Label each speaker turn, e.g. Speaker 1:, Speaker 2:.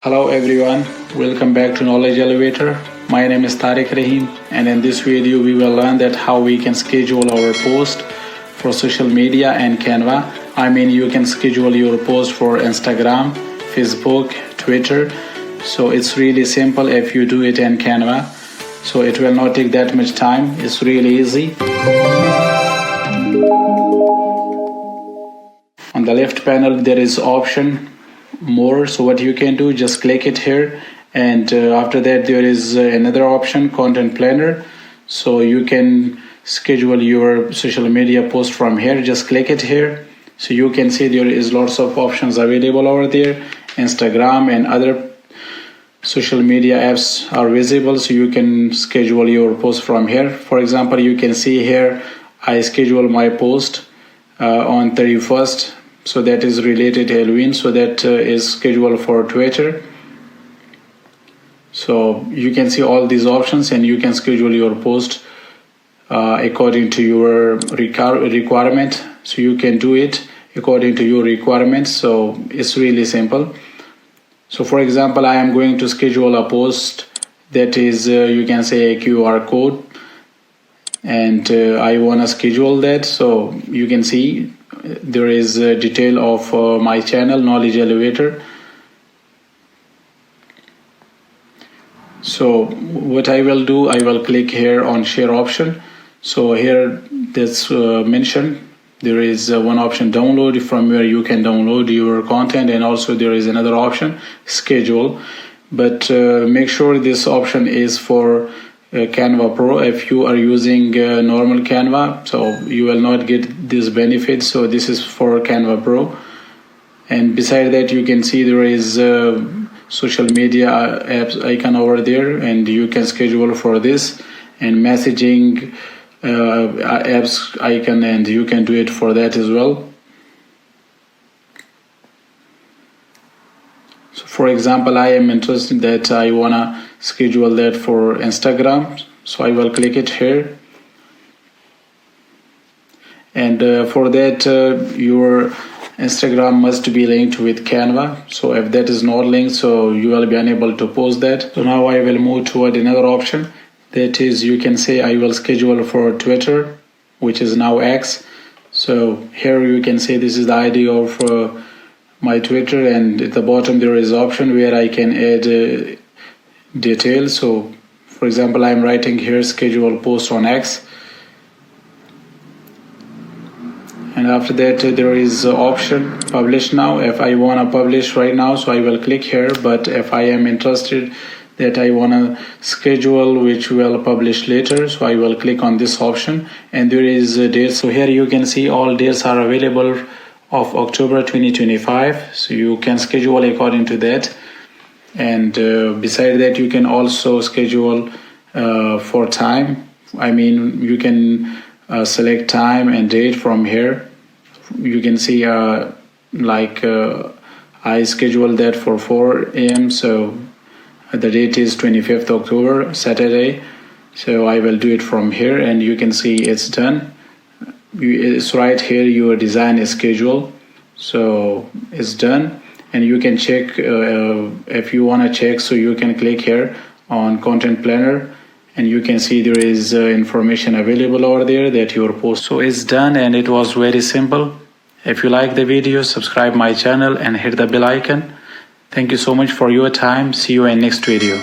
Speaker 1: Hello everyone, welcome back to Knowledge Elevator. My name is Tariq Rahim, and in this video we will learn that how we can schedule our post for social media and Canva. You can schedule your post for Instagram, Facebook, Twitter. So it's really simple if you do it in Canva. So it will not take that much time. It's really easy. On the left panel there is option more, so what you can do, just click it here, and after that there is another option, content planner. So you can schedule your social media post from here. Just click it here, so you can see there is lots of options available over there. Instagram and other social media apps are visible, so you can schedule your post from here. For example, you can see here I schedule my post on 31st, so that is related to Halloween, so that is scheduled for Twitter. So you can see all these options and you can schedule your post according to your requirement. So you can do it according to your requirements. So it's really simple. So for example, I am going to schedule a post that is you can say a QR code, and I want to schedule that. So you can see there is a detail of my channel, Knowledge Elevator. So what I will do, I will click here on share option. So here that's mentioned, there is one option, download, from where you can download your content, and also there is another option, schedule. But make sure this option is for Canva Pro. If you are using normal Canva, so you will not get this benefit. So this is for Canva Pro. And beside that, you can see there is social media apps icon over there, and you can schedule for this, and messaging apps icon, and you can do it for that as well. So for example, I am interested that I wanna schedule that for Instagram, so I will click it here, and for that your Instagram must be linked with Canva. So if that is not linked, so you will be unable to post that. So now I will move toward another option, that is you can say I will schedule for Twitter, which is now X. So here you can say this is the ID of my Twitter, and at the bottom there is option where I can add details. So for example, I'm writing here schedule post on X, and after that there is option publish now. If I want to publish right now, so I will click here, but if I am interested that I want to schedule which will publish later, so I will click on this option, and there is a date. So here you can see all dates are available of October 2025, so you can schedule according to that. And beside that, you can also schedule for time. You can select time and date from here. You can see I scheduled that for 4 a.m. So the date is 25th October, Saturday. So I will do it from here, and you can see it's done. It's right here, your design is scheduled, so it's done. And you can check if you want to check, so you can click here on content planner, and you can see there is information available over there that your post. So it's done, and it was very simple. If you like the video, subscribe my channel and hit the bell icon. Thank you so much for your time. See you in next video.